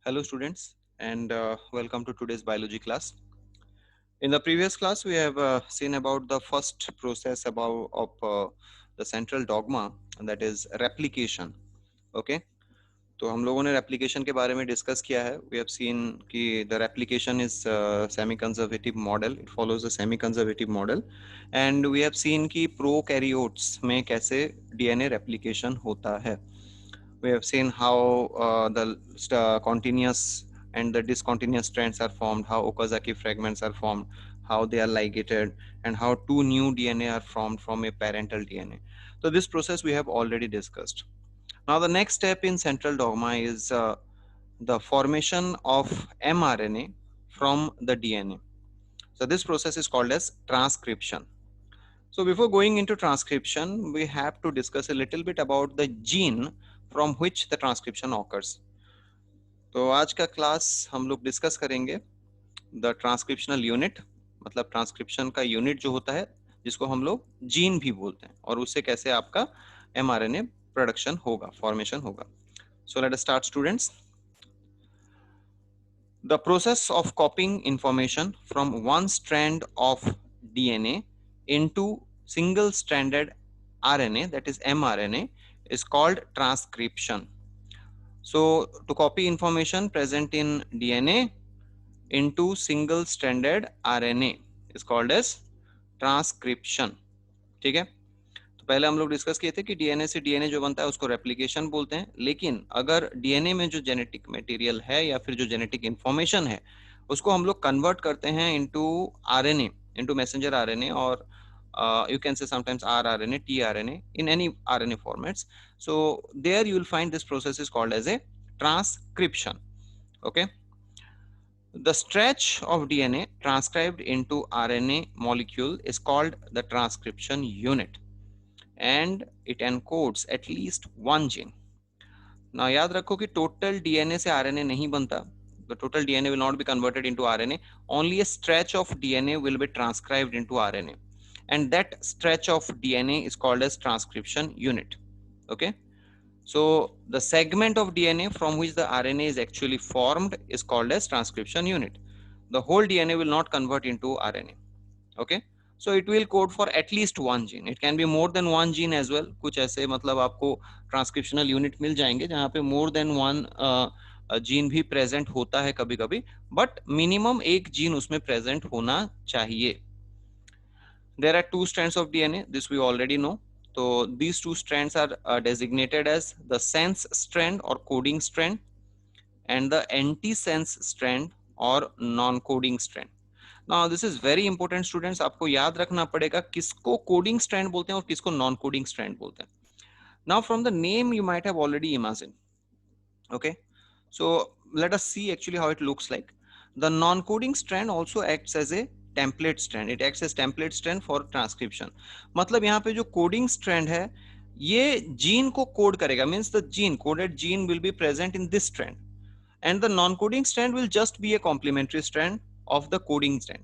Hello students and welcome to today's biology class. In the previous class we have seen about the first process of the central dogma, and that is replication. Okay, तो हम लोगों ने replication के बारे में discuss किया है. We have seen कि the replication is semi-conservative model. It follows a semi-conservative model, and we have seen कि prokaryotes में कैसे DNA replication होता है. We have seen how the continuous and the discontinuous strands are formed, how Okazaki fragments are formed, how they are ligated, and how two new DNA are formed from a parental DNA. So this process we have already discussed. Now the next step in central dogma is the formation of mRNA from the DNA. So this process is called as transcription. So before going into transcription, we have to discuss a little bit about the gene from which the transcription occurs. तो आज का class हम लोग discuss करेंगे the transcriptional unit, मतलब transcription का unit जो होता है जिसको हम लोग जीन भी बोलते हैं, और उससे कैसे आपका mRNA प्रोडक्शन होगा, फॉर्मेशन होगा. So let us start students. The process of copying information from one strand of DNA into single-stranded RNA, that is mRNA, is called transcription. So, to copy information present in DNA into single-stranded RNA is called as transcription. ठीक है. तो पहले हम लोग discuss किए थे कि DNA से डीएनए जो बनता है उसको रेप्लिकेशन बोलते हैं, लेकिन अगर डीएनए में जो जेनेटिक मटेरियल है या फिर जो जेनेटिक इंफॉर्मेशन है उसको हम लोग कन्वर्ट करते हैं into RNA, into messenger RNA, और you can say sometimes rRNA, tRNA, in any RNA formats. So there you will find this process is called as a transcription. Okay. The stretch of DNA transcribed into RNA molecule is called the transcription unit, and it encodes at least one gene. Now याद रखो कि total DNA से RNA नहीं बनता. The total DNA will not be converted into RNA. Only a stretch of DNA will be transcribed into RNA, and that stretch of DNA is called as transcription unit. Okay. So the segment of DNA from which the RNA is actually formed is called as transcription unit. The whole DNA will not convert into RNA. Okay. So it will code for at least one gene. It can be more than one gene as well. कुछ ऐसे मतलब आपको transcriptional unit मिल जाएंगे जहाँ पे more than one gene भी present होता है कभी कभी, बट मिनिमम एक जीन उसमें प्रेजेंट होना चाहिए. There are two strands of DNA. This we already know. So these two strands are designated as the sense strand or coding strand and the anti-sense strand or non-coding strand. Now this is very important students. आपको याद रखना पड़ेगा किसको coding strand बोलते हैं और किसको non-coding strand बोलते हैं. Now from the name you might have already imagined. Okay. So let us see actually how it looks like. The non-coding strand also acts as a template strand. It acts as template strand for transcription. मतलब यहाँ पे जो coding strand है ये gene को code करेगा, means the gene coded gene will be present in this strand, and the non-coding strand will just be a complementary strand of the coding strand.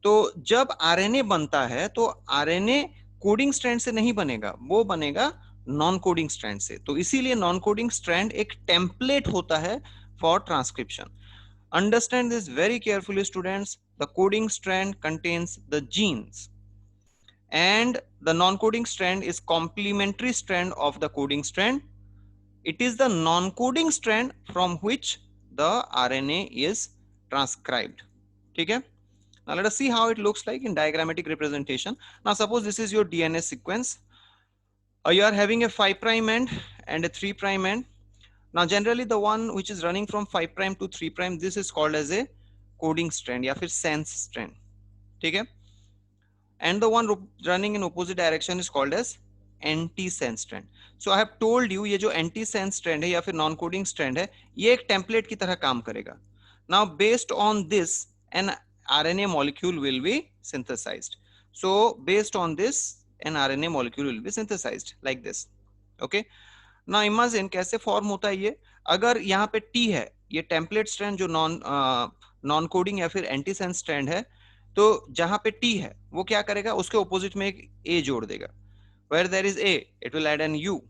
तो जब RNA बनता है तो RNA कोडिंग स्ट्रैंड से नहीं बनेगा, वो बनेगा नॉन कोडिंग स्ट्रैंड से. तो इसीलिए नॉन कोडिंग स्ट्रैंड एक टेम्पलेट होता है for transcription. Understand this very carefully students. The coding strand contains the genes and the non-coding strand is complementary strand of the coding strand. It is the non-coding strand from which the RNA is transcribed. ठीक है. Now let us see how it looks like in diagrammatic representation. Now suppose this is your DNA sequence. You are having a 5' end and a 3' end. Now generally the one which is running from 5' to 3', this is called as a coding strand या फिर sense strand. ठीक है. And the one running in opposite direction is called as anti-sense strand. So I have told you ये जो anti-sense strand है या फिर non-coding strand है ये एक template की तरह काम करेगा. Now based on this an RNA molecule will be synthesized. So based on this an RNA molecule will be synthesized like this. Okay. Now imagine कैसे form होता है ये. अगर यहाँ पे T है, ये template strand जो non coding या फिर anti sense strand है, तो जहां पे T है वो क्या करेगा, उसके ऑपोजिट में एक A जोड़ देगा. Where there is A, it will add an U.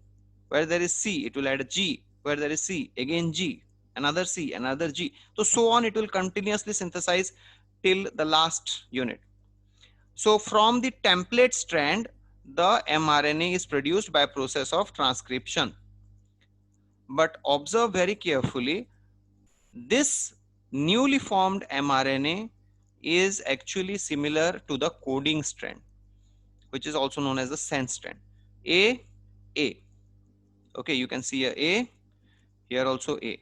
Where there is C, it will add a G. Where there is C, again G. another C, another G. So so on, it will continuously synthesize till the last unit. So from the template strand, the mRNA is produced by process of transcription. But observe very carefully, this newly formed mRNA is actually similar to the coding strand, which is also known as the sense strand. A. Okay, you can see a here also A.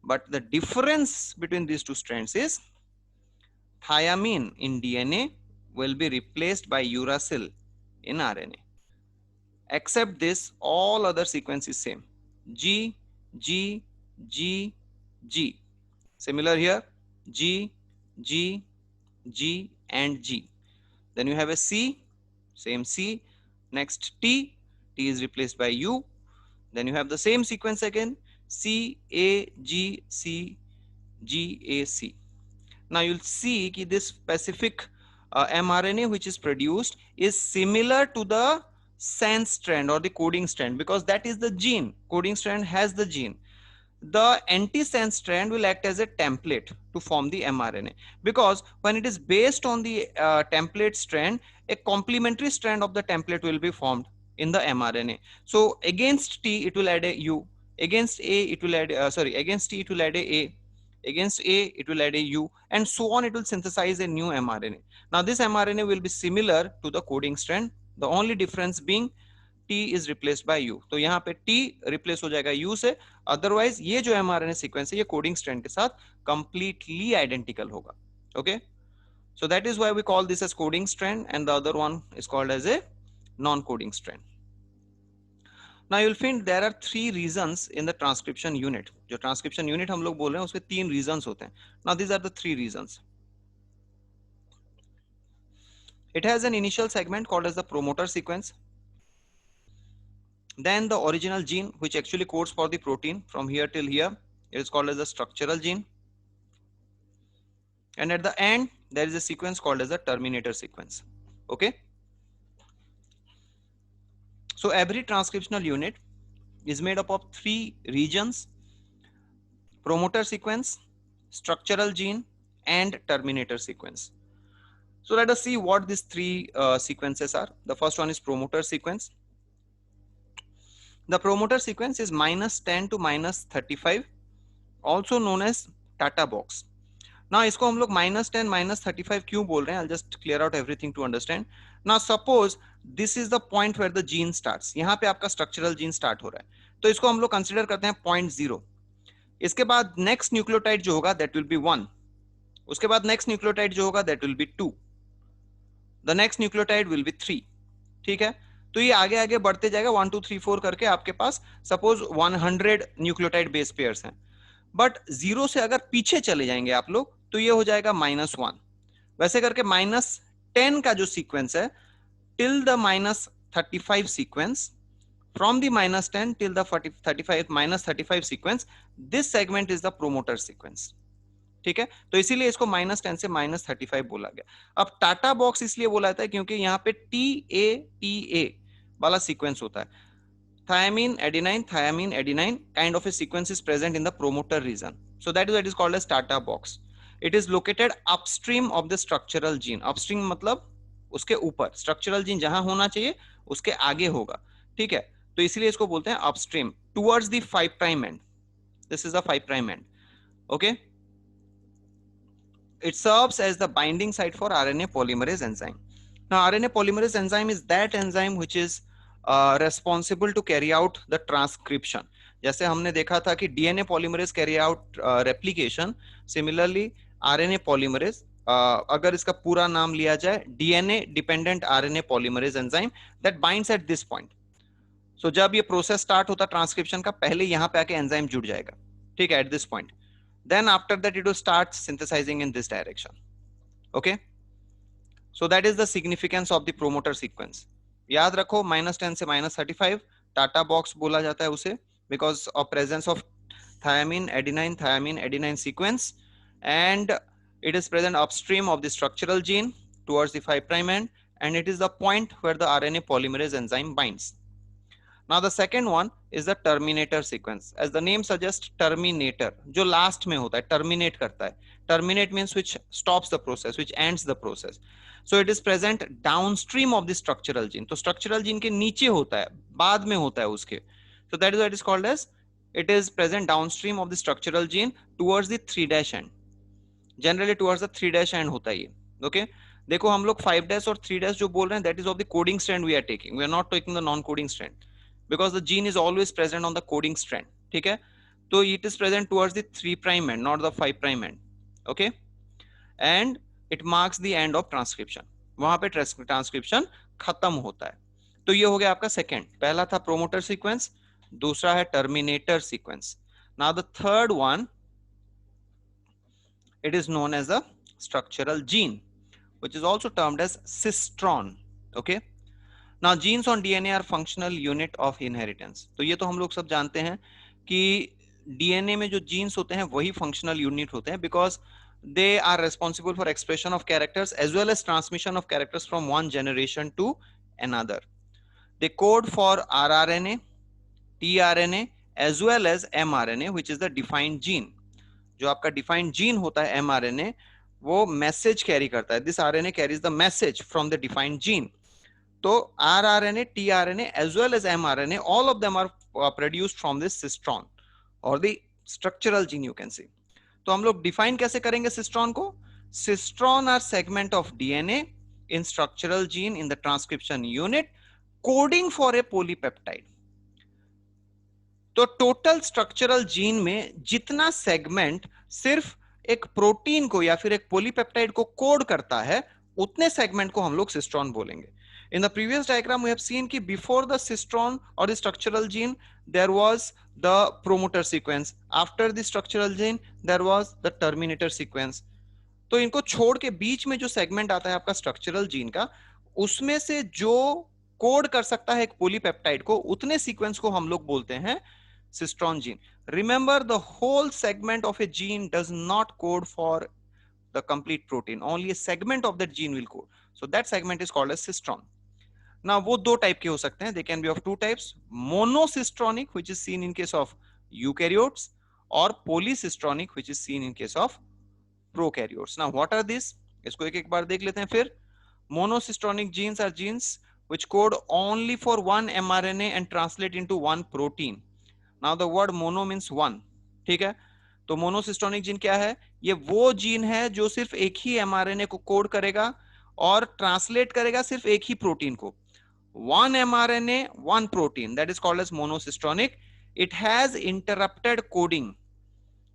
But the difference between these two strands is thiamine in DNA will be replaced by uracil in RNA. Except this, all other sequence is same. G, G, G, G. Similar here, G, G, G, and G. Then you have a C, same C. Next T, T is replaced by U. Then you have the same sequence again, C, A, G, C, G, A, C. Now you'll see that this specific mRNA which is produced is similar to the sense strand or the coding strand, because that is the gene. Coding strand has the gene. The antisense strand will act as a template to form the mRNA, because when it is based on the template strand, a complementary strand of the template will be formed in the mRNA. So against T it will add a U, against A it will add against T it will add a against A it will add a U, and so on. It will synthesize a new mRNA. Now this mRNA will be similar to the coding strand, the only difference being T is replaced by U. तो यहाँ पे T replace हो जाएगा U से, otherwise ये जो mRNA sequence है ये coding strand के साथ completely identical होगा. Okay, so that is why we call this as coding strand and the other one is called as a non-coding strand. Now you will find there are three reasons in the transcription unit. जो transcription unit हम लोग बोल रहे हैं उसके तीन reasons होते हैं. Now these are the three reasons. It has an initial segment called as the promoter sequence. Then the original gene which actually codes for the protein from here till here, it is called as the structural gene. And at the end there is a sequence called as the terminator sequence. Okay, so every transcriptional unit is made up of three regions: promoter sequence, structural gene, and terminator sequence. So let us see what these three sequences are. The first one is promoter sequence. The promoter sequence is -10 to -35, also known as Tata box. Now इसको हम लोग -10 -35 क्यों बोल रहे हैं? I'll just clear out everything to understand. Now suppose this is the point where the gene starts. यहाँ पे आपका structural gene start हो रहा है, तो इसको हम लोग consider करते हैं point 0. इसके बाद next nucleotide जो होगा that will be 1. उसके बाद next nucleotide जो होगा that will be 2. The next nucleotide will be 3. ठीक है, तो ये आगे आगे बढ़ते जाएगा 1 2 3 4 करके. आपके पास सपोज 100 न्यूक्लियोटाइड बेस पेयर्स हैं, बट 0 से अगर पीछे चले जाएंगे आप लोग तो ये हो जाएगा -1. वैसे करके -10 का जो सीक्वेंस है till the -35 sequence, from the -10 till the 35 sequence, this segment is the promoter sequence. ठीक है, तो इसीलिए इसको -10 से -35 बोला गया. अब टाटा बॉक्स इसलिए बोला जाता है क्योंकि यहाँ पे TA वाला सीक्वेंस होता है. thiamine adenine kind of a sequence is present in the promoter region, so that is what is called as Tata box. It is located upstream of the structural gene. Upstream मतलब उसके ऊपर, structural gene जहां होना चाहिए उसके आगे होगा. ठीक है, तो इसीलिए इसको बोलते हैं upstream towards the 5' end. This is the 5' end. Okay, it serves as the binding site for RNA polymerase enzyme. Now RNA polymerase enzyme is that enzyme which is responsible to carry out the transcription. जैसे हमने देखा था कि DNA polymerase carry out replication, similarly RNA polymerase, अगर इसका पूरा नाम लिया जाए DNA dependent RNA polymerase enzyme that binds at this point. So जब ये प्रोसेस स्टार्ट होता ट्रांसक्रिप्शन का, पहले यहाँ पे आके एंजाइम जुड़ जाएगा. ठीक है, at this point. Then after that it will start synthesizing in this direction. Okay, so that is the significance of the promoter sequence. याद रखो -10 से -35 टाटा बॉक्स बोला जाता है उसे, because of presence of thiamine adenine sequence, and it is present upstream of the structural gene towards the 5' end, and it is the point where the RNA polymerase enzyme binds. Now the second one is the terminator sequence. As the name suggests, terminator जो last में होता है, terminate करता है. Terminate means which stops the process, which ends the process. So it is present downstream of the structural gene. तो structural gene के नीचे होता है, बाद में होता है उसके. So that is why it is called as, it is present downstream of the structural gene towards the 3' end. Generally towards the 3' end होता है ये. Okay. देखो हम लोग 5' और 3' जो बोल रहे हैं, that is of the coding strand we are taking. We are not taking the non-coding strand. Because the gene is always present on the coding strand. ठीक है, तो it is present towards the 3' end, not the 5' end. Okay, and it marks the end of transcription. वहां पे transcription खत्म होता है. तो ये हो गया आपका सेकेंड. पहला था प्रोमोटर सीक्वेंस, दूसरा है terminator sequence. Now the third one, it is known as a structural gene, which is also termed as cistron. Okay. Now genes on DNA are functional unit of inheritance. तो ये तो हम लोग सब जानते हैं कि DNA में जो genes होते हैं वही functional unit होते हैं, because they are responsible for expression of characters as well as transmission of characters from one generation to another. They code for rRNA, tRNA as well as mRNA, which is the defined gene. जो आपका defined gene होता है mRNA, वो message carry करता है. This RNA carries the message from the defined gene. तो rRNA, tRNA as well as mRNA, all of them are produced from this cistron or the structural gene, you can see. तो हम लोग define कैसे करेंगे cistron को? Cistron are segment of DNA in structural gene in the transcription unit coding for a polypeptide. तो total structural gene में जितना segment सिर्फ एक प्रोटीन को या फिर एक पॉलीपेप्टाइड को कोड करता है, उतने सेगमेंट को हम लोग सिस्ट्रॉन बोलेंगे. In the previous diagram, we have seen कि before the cistron or the structural gene, there was the promoter sequence. After the structural gene, there was the terminator sequence. तो इनको छोड़ के बीच में जो सेगमेंट आता है आपका स्ट्रक्चरल जीन का, उसमें से जो कोड कर सकता है एक पॉलीपेप्टाइड को, उतने सीक्वेंस को हम लोग बोलते हैं cistron gene. Remember, the whole segment of a gene does not code for the complete protein. Only a segment of that gene will code. So that segment is called as cistron. Now, वो दो type के हो सकते हैं. They can be of two types: monocistronic, which is seen in case of eukaryotes, or polycistronic, which is seen in case of prokaryotes. Now, what are these? इसको एक एक बार देख लेते हैं फिर. Monocistronic genes are genes which code only for one mRNA and translate into one protein. Now the word mono means one. ठीक है, तो मोनोसिस्टोनिक जीन क्या है? ये वो जीन है जो सिर्फ एक ही mRNA को कोड करेगा और ट्रांसलेट करेगा सिर्फ एक ही प्रोटीन को. One mRNA, one protein. That is called as monocistronic. It has interrupted coding.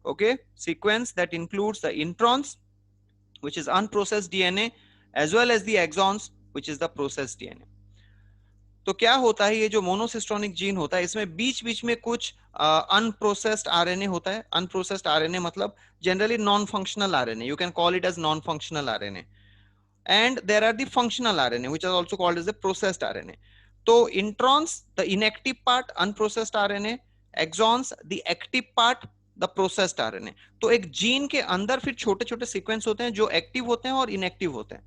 Okay, sequence that includes the introns, which is unprocessed DNA, as well as the exons, which is the processed DNA. तो क्या होता है, ये जो monocistronic gene होता है, इसमें बीच बीच में कुछ अनप्रोसेस्ड आरएनए होता है. अनप्रोसेस्ड आरएनए मतलब generally non functional RNA. You can call it as non functional RNA. And there are the functional RNA which are also called as the processed RNA. तो introns the inactive part, unprocessed RNA. Exons the active part, the processed RNA. तो एक gene के अंदर फिर छोटे छोटे sequence होते हैं जो एक्टिव होते हैं और इनएक्टिव होते हैं,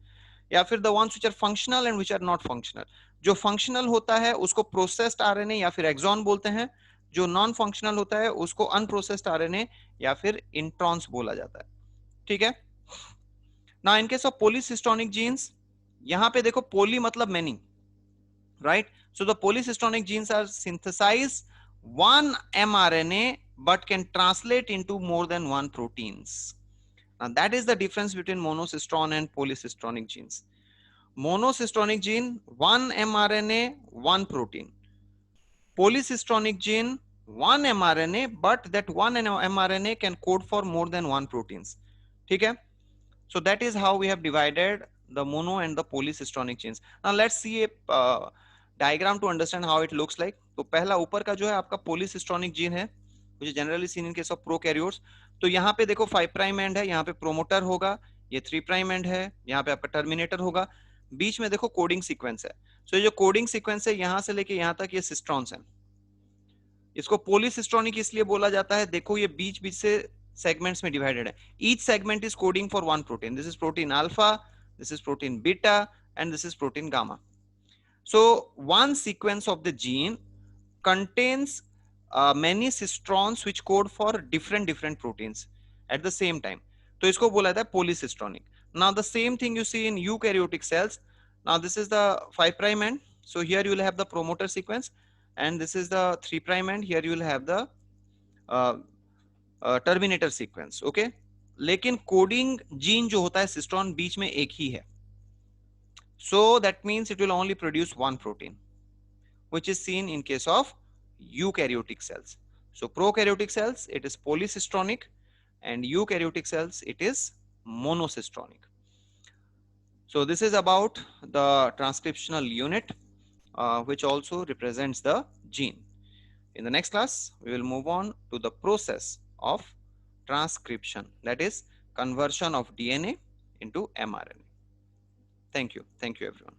या फिर the ones which are functional and which are not functional. जो फंक्शनल होता है उसको प्रोसेस्ड आरएनए या फिर एक्सॉन बोलते हैं. जो नॉन फंक्शनल होता है उसको अनप्रोसेस्ड आरएनए या फिर इंट्रॉन्स बोला जाता है. ठीक है. Now in case of polycistronic genes, यहां पे देखो पोली मतलब many, right? So the polycistronic genes are synthesise one mRNA but can translate into more than one proteins. Now that is the difference between monocistron and polycistronic genes. Monocistronic gene, one mRNA, one protein. Polycistronic gene, one mRNA, but that one mRNA can code for more than one proteins. ठीक है? So that is how we have divided the mono and the polycistronic genes. Now let's see a diagram to understand how it looks like. तो पहला ऊपर का जो है आपका polycistronic gene है, which is generally seen in case of prokaryotes. तो यहाँ पे देखो 5' end है, यहाँ पे promoter होगा, ये 3' end है, यहाँ पे आपका terminator होगा, बीच में देखो कोडिंग सीक्वेंस है. सो ये जो कोडिंग सीक्वेंस है यहां से लेके यहां तक ये सिस्ट्रॉन्स हैं. इसको पॉलीसिस्ट्रॉनिक इसलिए बोला जाता है, देखो ये बीच बीच से सेगमेंट्स में डिवाइडेड है. Each segment is coding for one protein. This is protein alpha, this is protein beta and this is protein gamma. So one sequence of the gene contains many cistrons which code for different proteins at the same time. तो इसको बोला जाता है polycistronic. Now the same thing you see in eukaryotic cells. Now this is the 5 prime end. So here you will have the promoter sequence, and this is the 3 prime end. Here you will have the uh, terminator sequence. Okay. लेकिन coding gene जो होता है cistron बीच में एक ही है. So that means it will only produce one protein, which is seen in case of eukaryotic cells. So prokaryotic cells, it is polycistronic, and eukaryotic cells, it is monocistronic. So this is about the transcriptional unit, which also represents the gene. In the next class, we will move on to the process of transcription, that is conversion of DNA into mRNA. Thank you. Thank you, everyone.